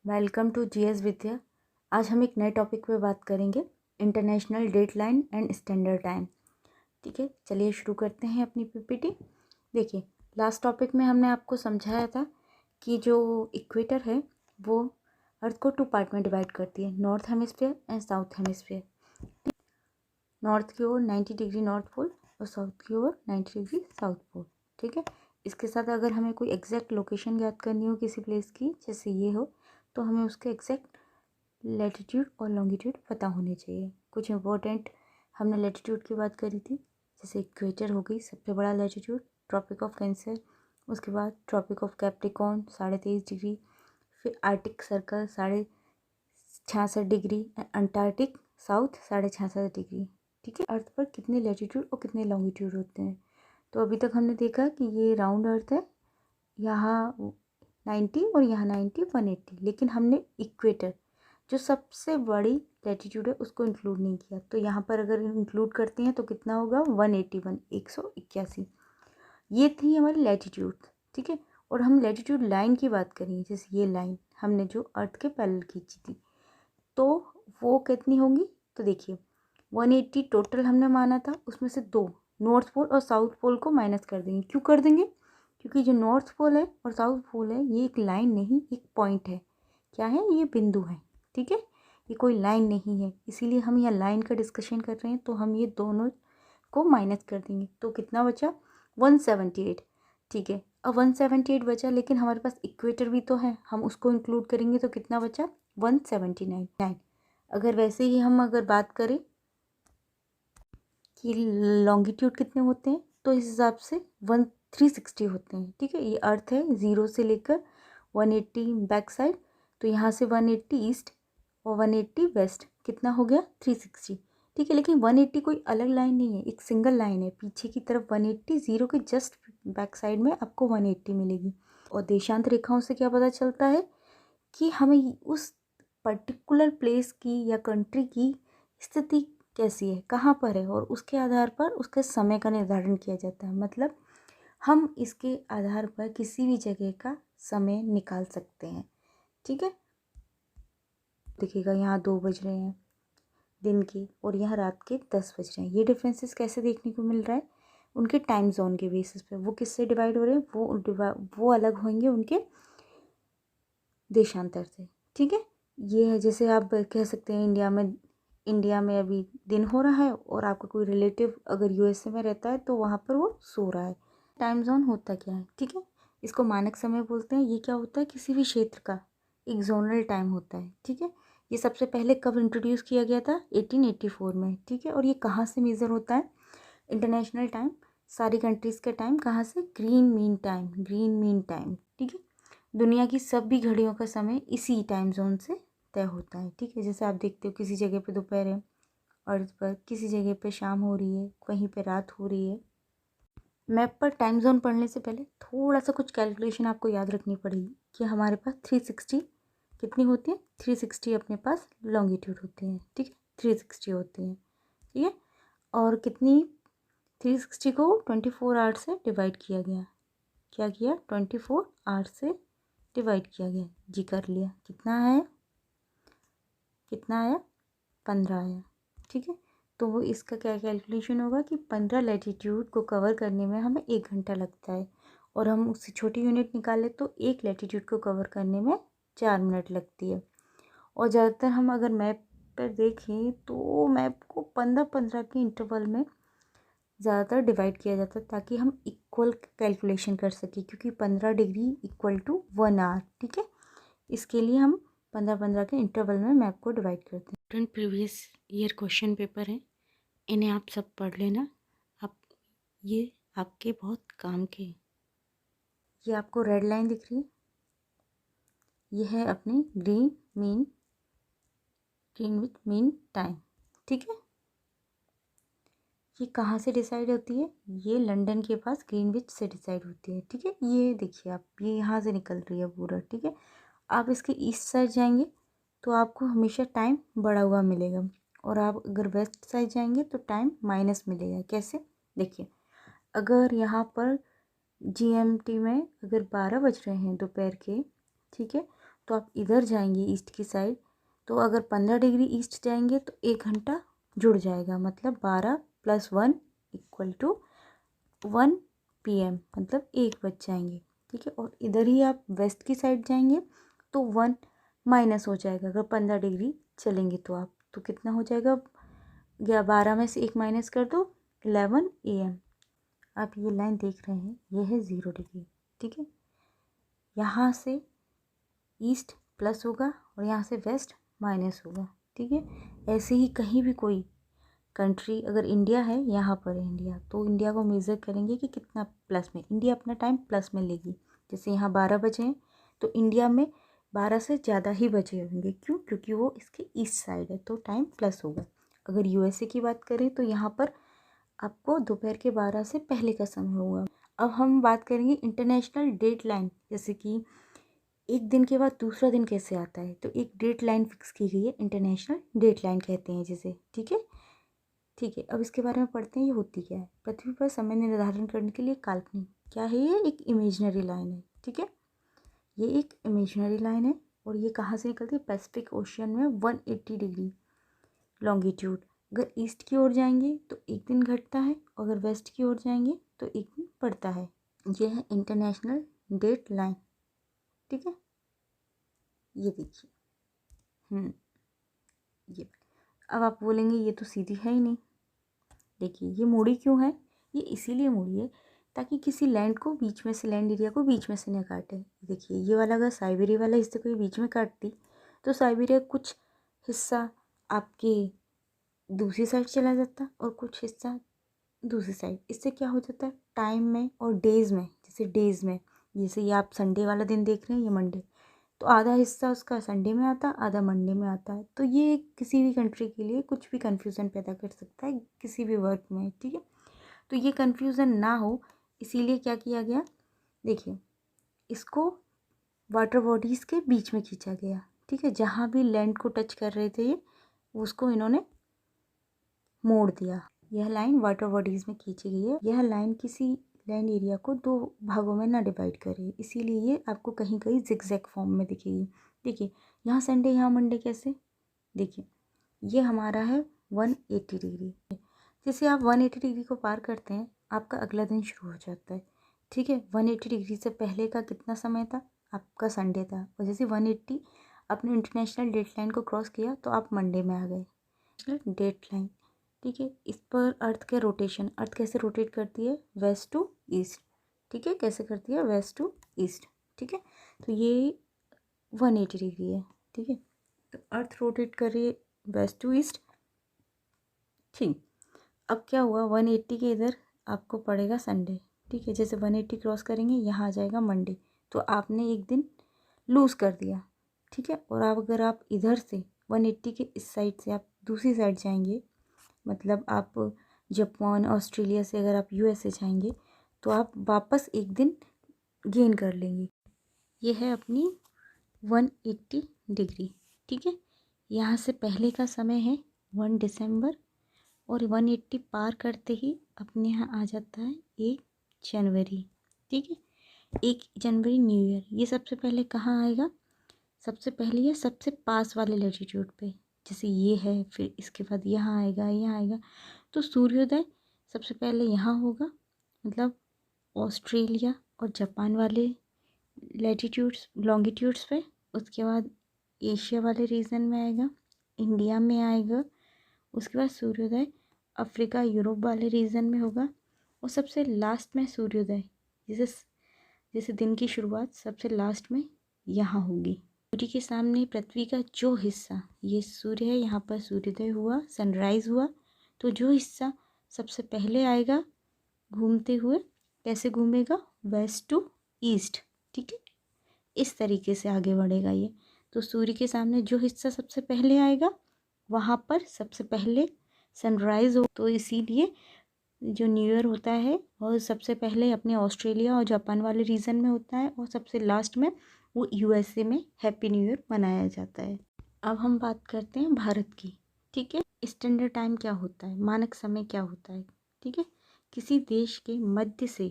Welcome to GS विद्या। आज हम एक नए टॉपिक पे बात करेंगे, international deadline and standard time. ठीक है, चलिए शुरू करते हैं अपनी पीपीटी। देखिए, लास्ट टॉपिक में हमने आपको समझाया था कि जो इक्वेटर है वो अर्थ को 2 पार्ट में डिवाइड करती है, north hemisphere and south hemisphere. North की ओर 90 डिग्री नॉर्थ पोल और साउथ की ओर 90 डिग्री साउथ पोल। ठीक है, इसके साथ अगर हमें कोई एग्जैक्ट लोकेशन याद करनी हो किसी प्लेस की, जैसे ये हो, तो हमें उसके एग्जैक्ट लैटिट्यूड और लॉन्गिट्यूड पता होने चाहिए। कुछ इंपॉर्टेंट हमने लैटिट्यूड की बात करी थी, जैसे इक्वेटर हो गई सबसे बड़ा लैटिट्यूड, ट्रॉपिक ऑफ कैंसर, उसके बाद ट्रॉपिक ऑफ कैप्रिकॉर्न 23.5 डिग्री, फिर Arctic circle 66.5 degree, Antarctic south 66.5 degree. ठीक है, अर्थ पर कितने लैटिट्यूड और कितने लॉन्गिट्यूड होते हैं? तो अभी तक हमने देखा कि ये राउंड अर्थ है, यहाँ 90 और यहाँ 90, 180, लेकिन हमने इक्वेटर जो सबसे बड़ी लैटिट्यूड है उसको इंक्लूड नहीं किया। तो यहाँ पर अगर इंक्लूड करते हैं तो कितना होगा? 181, 181। ये थी हमारी लैटिट्यूड। ठीक है, और हम लैटिट्यूड लाइन की बात करेंगे, जैसे ये लाइन हमने जो अर्थ के पैरेलल खींची थी, तो वो कितनी होंगी? तो देखिए, 180 टोटल हमने माना था, उसमें से 2 नॉर्थ पोल और साउथ पोल को माइनस कर देंगे। क्यों कर देंगे? क्योंकि जो नॉर्थ पोल है और साउथ पोल है ये एक लाइन नहीं, एक पॉइंट है। क्या है? ये बिंदु है। ठीक है, ये कोई लाइन नहीं है, इसीलिए हम यहाँ लाइन का डिस्कशन कर रहे हैं, तो हम ये दोनों को माइनस कर देंगे। तो कितना बचा? 178। ठीक है, अब 178 बचा, लेकिन हमारे पास इक्वेटर भी तो है, हम उसको इंक्लूड करेंगे तो कितना बचा? 179। अगर वैसे ही हम अगर बात करें कि लॉन्गिट्यूड कितने होते हैं, तो इस हिसाब से 360 होते हैं। ठीक है, ये अर्थ है 0 से लेकर 180 बैक साइड, तो यहाँ से 180 ईस्ट और 180 वेस्ट, कितना हो गया? 360। ठीक है, लेकिन 180 कोई अलग लाइन नहीं है, एक सिंगल लाइन है। पीछे की तरफ 180, 0 के जस्ट बैक साइड में आपको 180 मिलेगी। और देशांत रेखाओं से क्या पता चलता है कि हमें उस पर्टिकुलर प्लेस की या कंट्री की स्थिति कैसी है, कहाँ पर है, और उसके आधार पर उसके समय का निर्धारण किया जाता है। मतलब हम इसके आधार पर किसी भी जगह का समय निकाल सकते हैं। ठीक है, देखिएगा यहाँ 2 बज रहे हैं दिन के और यहाँ रात के 10 बज रहे हैं। ये डिफरेंसेस कैसे देखने को मिल रहा है? उनके टाइम जोन के बेसिस पे। वो किससे डिवाइड हो रहे हैं? वो अलग होंगे उनके देशांतर से। ठीक है, ये है, जैसे आप कह सकते हैं इंडिया में अभी दिन हो रहा है और आपका कोई रिलेटिव अगर यूएसए में रहता है तो वहाँ पर वो सो रहा है। टाइम जोन होता क्या है? ठीक है, इसको मानक समय बोलते हैं। ये क्या होता है? किसी भी क्षेत्र का एक जोनल टाइम होता है। ठीक है, ये सबसे पहले कब इंट्रोड्यूस किया गया था? 1884 में। ठीक है, और ये कहाँ से मेज़र होता है? इंटरनेशनल टाइम, सारी कंट्रीज़ का टाइम कहाँ से? Green mean time. ठीक है, दुनिया की सभी घड़ियों का समय इसी टाइम जोन से तय होता है। ठीक है, जैसे आप देखते हो किसी जगह पे दोपहर है अर्थ पर, किसी जगह पे शाम हो रही है, कहीं पे रात हो रही है। मैप पर टाइम जोन पढ़ने से पहले थोड़ा सा कुछ कैलकुलेशन आपको याद रखनी पड़ेगी कि हमारे पास 360 कितनी होती है? 360 अपने पास लॉन्गिट्यूड होती है। ठीक है, 360 होती है। ठीक है, और कितनी? 360 को 24 आवर्स से डिवाइड किया गया। क्या किया? 24 आवर्स से डिवाइड किया गया। जी कर लिया। कितना आया? 15 आया। ठीक है, तो वो इसका क्या कैलकुलेशन होगा कि 15 लैटिट्यूड को कवर करने में हमें 1 घंटा लगता है, और हम उससे छोटी यूनिट निकालें तो 1 लैटिट्यूड को कवर करने में 4 मिनट लगती है। और ज़्यादातर हम अगर मैप पर देखें तो मैप को 15-15 के इंटरवल में ज़्यादातर डिवाइड किया जाता है, ताकि हम इक्वल कैलकुलेशन कर सकें, क्योंकि 15 डिग्री इक्वल टू 1 आवर। ठीक है, इसके लिए हम 15-15 के इंटरवल में मैप को डिवाइड करते हैं। Friend, previous year question paper हैं, इन्हें आप सब पढ़ लेना। आप ये आपके बहुत काम के। ये आपको रेड लाइन दिख रही है, ये है अपनी ग्रीनविच मीन टाइम। ठीक है, ये कहाँ से डिसाइड होती है? ये लंदन के पास ग्रीनविच से डिसाइड होती है। ठीक है, ये देखिए आप, ये यहाँ से निकल रही है पूरा। ठीक है, आप इसके ईस्ट साइड जाएंगे तो आपको हमेशा टाइम बढ़ा हुआ मिलेगा, और आप अगर वेस्ट साइड जाएंगे तो टाइम माइनस मिलेगा। कैसे? देखिए, अगर यहाँ पर जीएमटी में अगर 12 बज रहे हैं दोपहर के, ठीक है, तो आप इधर जाएंगे ईस्ट की साइड, तो अगर 15 डिग्री ईस्ट जाएंगे तो 1 घंटा जुड़ जाएगा, मतलब 12 + 1 = 1 PM, मतलब 1 बज जाएंगे। ठीक है, और इधर ही आप वेस्ट की साइड जाएंगे तो 1 माइनस हो जाएगा। अगर 15 डिग्री चलेंगे तो आप, तो कितना हो जाएगा, या 12 में से 1 माइनस कर दो, 11 AM। आप ये लाइन देख रहे हैं, ये है 0 डिग्री। ठीक है, यहाँ से ईस्ट प्लस होगा और यहाँ से वेस्ट माइनस होगा। ठीक है, ऐसे ही कहीं भी कोई कंट्री, अगर इंडिया है, यहाँ पर है इंडिया, तो इंडिया को मेज़र करेंगे कि कितना प्लस में, इंडिया अपना टाइम प्लस में लेगी। जैसे यहाँ 12 बजे हैं तो इंडिया में 12 से ज़्यादा ही बजे होंगे। क्यों? क्योंकि वो इसके ईस्ट साइड है, तो टाइम प्लस होगा। अगर USA की बात करें तो यहाँ पर आपको दोपहर के 12 से पहले का समय होगा। अब हम बात करेंगे इंटरनेशनल डेट लाइन, जैसे कि एक दिन के बाद दूसरा दिन कैसे आता है, तो एक डेट लाइन फिक्स की गई है, इंटरनेशनल डेट लाइन कहते हैं जिसे। ठीक है, ठीक है, अब इसके बारे में पढ़ते हैं, ये होती क्या है। पृथ्वी पर समय निर्धारण करने के लिए काल्पनिक क्या है, ये एक इमेजिनरी लाइन है। ठीक है, ये एक इमेजिनरी लाइन है और ये कहाँ से निकलती है, पैसिफिक ओशियन में 180 डिग्री लॉन्गिट्यूड। अगर ईस्ट की ओर जाएंगे तो एक दिन घटता है, अगर वेस्ट की ओर जाएंगे तो एक दिन बढ़ता है। ये है इंटरनेशनल डेट लाइन। ठीक है, ये देखिए, ये, अब आप बोलेंगे ये तो सीधी है ही नहीं। देखिए ये मुड़ी क्यों है, ये इसीलिए मुड़ी है ताकि किसी लैंड को बीच में से, लैंड एरिया को बीच में से न काटे। देखिए ये वाला, अगर साइबेरिया वाला हिस्से को बीच में काटती तो साइबेरिया कुछ हिस्सा आपके दूसरी साइड चला जाता और कुछ हिस्सा दूसरी साइड। इससे क्या हो जाता है, टाइम में और डेज़ में, जैसे डेज़ में, जैसे ये आप संडे वाला दिन देख रहे हैं, ये मंडे, तो आधा हिस्सा उसका संडे में आता, आधा मंडे में आता है। तो ये किसी भी कंट्री के लिए कुछ भी कन्फ्यूज़न पैदा कर सकता है किसी भी वर्क में। ठीक है, तो ये कन्फ्यूज़न ना हो इसीलिए क्या किया गया, देखिए इसको वाटर बॉडीज़ के बीच में खींचा गया। ठीक है, जहाँ भी लैंड को टच कर रहे थे ये, उसको इन्होंने मोड़ दिया। यह लाइन वाटर बॉडीज़ में खींची गई है। यह लाइन किसी लैंड एरिया को 2 भागों में ना डिवाइड करे, इसीलिए ये आपको कहीं कहीं जिगजैग फॉर्म में दिखेगी। देखिए यहाँ संडे, यहाँ मंडे, कैसे, देखिए ये हमारा है 180 डिग्री। जैसे आप 180 डिग्री को पार करते हैं, आपका अगला दिन शुरू हो जाता है। ठीक है, 180 डिग्री से पहले का कितना समय था, आपका संडे था, और जैसे 180 अपने इंटरनेशनल डेट लाइन को क्रॉस किया तो आप मंडे में आ गए, डेट लाइन। ठीक है, इस पर अर्थ के रोटेशन, अर्थ कैसे रोटेट करती है, वेस्ट टू ईस्ट। ठीक है, कैसे करती है, वेस्ट टू ईस्ट। ठीक है, तो ये 180 डिग्री है। ठीक है, तो अर्थ रोटेट कर रही है वेस्ट टू ईस्ट। ठीक, अब क्या हुआ, 180 के इधर आपको पड़ेगा संडे। ठीक है, जैसे 180 क्रॉस करेंगे, यहाँ आ जाएगा मंडे, तो आपने एक दिन लूज़ कर दिया। ठीक है, और अब अगर आप इधर से 180 के इस साइड से आप दूसरी साइड जाएंगे, मतलब आप जापान, ऑस्ट्रेलिया से अगर आप USA जाएंगे, तो आप वापस एक दिन गेन कर लेंगे। ये है अपनी 180 डिग्री। ठीक है, यहाँ से पहले का समय है 1 दिसंबर, और 180 पार करते ही अपने यहाँ आ जाता है 1 जनवरी। ठीक है, 1 जनवरी न्यू ईयर। ये सबसे पहले कहाँ आएगा, सबसे पहले ये सबसे पास वाले लैटिट्यूड पे, जैसे ये है, फिर इसके बाद यहाँ आएगा, यहाँ आएगा। तो सूर्योदय सबसे पहले यहाँ होगा, मतलब ऑस्ट्रेलिया और जापान वाले लैटिट्यूड्स, लॉन्गिट्यूड्स पे। उसके बाद एशिया वाले रीजन में आएगा, इंडिया में आएगा। उसके बाद सूर्योदय अफ्रीका, यूरोप वाले रीजन में होगा, और सबसे लास्ट में सूर्योदय, जैसे दिन की शुरुआत सबसे लास्ट में यहाँ होगी। सूर्य के सामने पृथ्वी का जो हिस्सा, ये सूर्य है, यहाँ पर सूर्योदय हुआ, सनराइज़ हुआ, तो जो हिस्सा सबसे पहले आएगा घूमते हुए, कैसे घूमेगा, वेस्ट टू ईस्ट। ठीक है, इस तरीके से आगे बढ़ेगा ये। तो सूर्य के सामने जो हिस्सा सबसे पहले आएगा, वहाँ पर सबसे पहले सनराइज़ हो, तो इसीलिए जो न्यू ईयर होता है वो सबसे पहले अपने ऑस्ट्रेलिया और जापान वाले रीजन में होता है, और सबसे लास्ट में वो USA में हैप्पी न्यू ईयर मनाया जाता है। अब हम बात करते हैं भारत की। ठीक है, स्टैंडर्ड टाइम क्या होता है, मानक समय क्या होता है। ठीक है, किसी देश के मध्य से,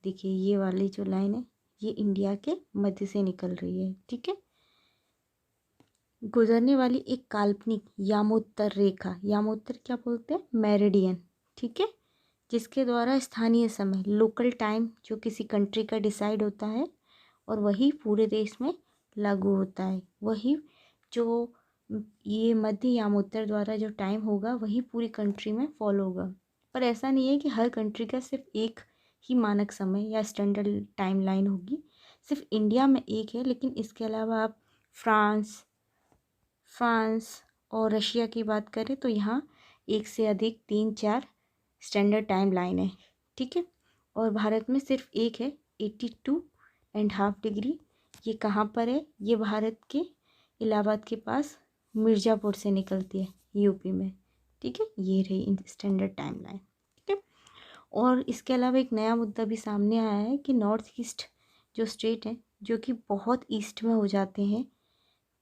देखिए ये वाली जो लाइन है, ये इंडिया के मध्य से निकल रही है। ठीक है, गुजरने वाली एक काल्पनिक यामोत्तर रेखा, यामोत्तर क्या बोलते हैं, मेरिडियन, ठीक है, जिसके द्वारा स्थानीय समय, लोकल टाइम, जो किसी कंट्री का डिसाइड होता है और वही पूरे देश में लागू होता है। वही जो ये मध्य यामोत्तर द्वारा जो टाइम होगा वही पूरी कंट्री में फॉलो होगा। पर ऐसा नहीं है कि हर कंट्री का सिर्फ एक ही मानक समय या स्टैंडर्ड टाइम लाइन होगी। सिर्फ इंडिया में एक है, लेकिन इसके अलावा आप फ्रांस और रशिया की बात करें तो यहाँ एक से अधिक 3-4 स्टैंडर्ड टाइम लाइन है, ठीक है। और भारत में सिर्फ एक है, 82.5 डिग्री। ये कहाँ पर है, ये भारत के इलाहाबाद के पास मिर्ज़ापुर से निकलती है, यूपी में, ठीक है। ये रही स्टैंडर्ड टाइम लाइन, ठीक है। और इसके अलावा एक नया मुद्दा भी सामने आया है कि नॉर्थ ईस्ट जो स्टेट हैं, जो कि बहुत ईस्ट में हो जाते हैं,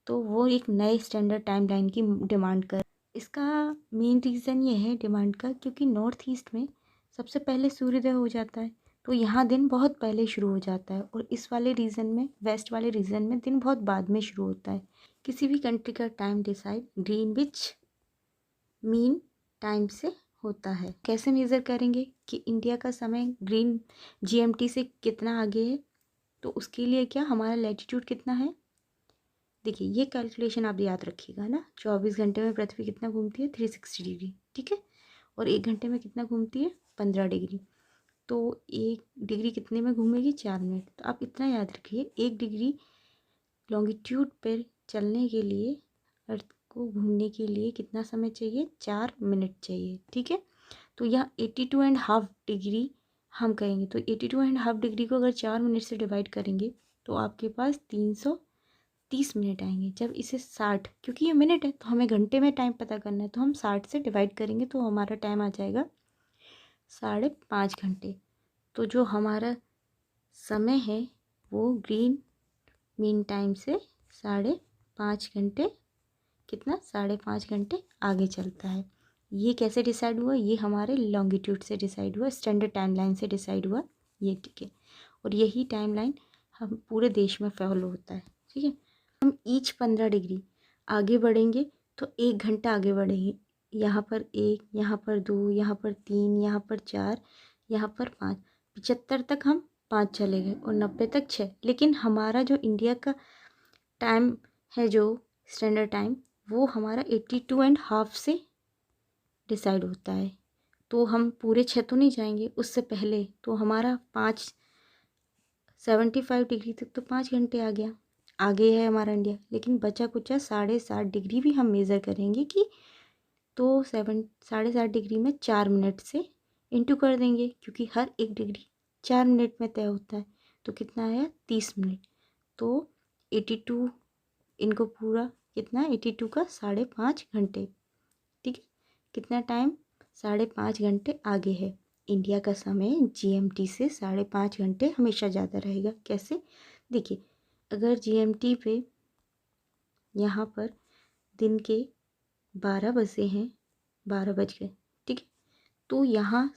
तो वो एक नए स्टैंडर्ड टाइम लाइन की डिमांड कर। इसका मेन रीज़न ये है डिमांड का, क्योंकि नॉर्थ ईस्ट में सबसे पहले सूर्योदय हो जाता है, तो यहाँ दिन बहुत पहले शुरू हो जाता है, और इस वाले रीजन में, वेस्ट वाले रीजन में दिन बहुत बाद में शुरू होता है। किसी भी कंट्री का time decide Greenwich mean time से होता है। कैसे मेज़र करेंगे कि इंडिया का समय ग्रीन जीएमटी से कितना आगे है, तो उसके लिए क्या, हमारा लैटिट्यूड कितना है। देखिए ये कैलकुलेशन आप याद रखिएगा ना, 24 घंटे में पृथ्वी कितना घूमती है, 360 डिग्री, ठीक है। और 1 घंटे में कितना घूमती है, 15 डिग्री। तो 1 डिग्री कितने में घूमेगी, 4 मिनट। तो आप इतना याद रखिए, 1 डिग्री लॉन्गिट्यूड पर चलने के लिए, अर्थ को घूमने के लिए कितना समय चाहिए, 4 मिनट चाहिए, ठीक है। तो यहाँ 82.5 डिग्री हम कहेंगे, तो 82.5 डिग्री को अगर 4 मिनट से डिवाइड करेंगे तो आपके पास 330 मिनट आएंगे। जब इसे 60, क्योंकि ये मिनट है तो हमें घंटे में टाइम पता करना है, तो हम 60 से डिवाइड करेंगे तो हमारा टाइम आ जाएगा 5.5 घंटे। तो जो हमारा समय है वो ग्रीन मीन टाइम से 5.5 घंटे, कितना, 5.5 घंटे आगे चलता है। ये कैसे डिसाइड हुआ, ये हमारे लॉन्गिट्यूड से डिसाइड हुआ, स्टैंडर्ड टाइम लाइन से डिसाइड हुआ ये, ठीक है। और यही टाइम लाइन हम पूरे देश में फॉलो होता है, ठीक है। हम ईच 15 डिग्री आगे बढ़ेंगे तो 1 घंटा आगे बढ़ेंगे। यहाँ पर 1, यहाँ पर 2, यहाँ पर 3, यहाँ पर 4, यहाँ पर 5, 75 तक हम 5 चले गए और 90 तक 6। लेकिन हमारा जो इंडिया का टाइम है, जो स्टैंडर्ड टाइम, वो हमारा 82.5 से डिसाइड होता है। तो हम पूरे 6 तो नहीं जाएंगे, उससे पहले तो हमारा 75 डिग्री तक तो 5 घंटे आ गया, आगे है हमारा इंडिया। लेकिन बचा कुचा 7.5 डिग्री भी हम मेज़र करेंगे कि, तो 7.5 डिग्री में 4 मिनट से इंटू कर देंगे, क्योंकि हर 1 डिग्री 4 मिनट में तय होता है। तो कितना आया, 30 मिनट। तो 82, इनको पूरा कितना, 82 का 5.5 घंटे, ठीक है। कितना टाइम, 5.5 घंटे आगे है। इंडिया का समय जीएमटी से 5.5 घंटे हमेशा ज़्यादा रहेगा। कैसे, देखिए, अगर जीएमटी पे यहाँ पर दिन के 12 बजे हैं, 12 बज गए, ठीक है। तो यहाँ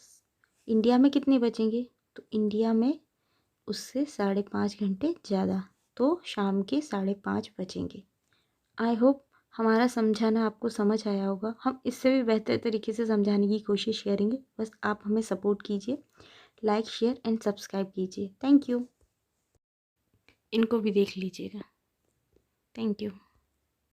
इंडिया में कितने बचेंगे, तो इंडिया में उससे 5.5 घंटे ज़्यादा, तो शाम के 5:30 बचेंगे। आई होप हमारा समझाना आपको समझ आया होगा। हम इससे भी बेहतर तरीके से समझाने की कोशिश करेंगे, बस आप हमें सपोर्ट कीजिए, लाइक, शेयर एंड सब्सक्राइब कीजिए। Thank you. इनको भी देख लीजिएगा। Thank you.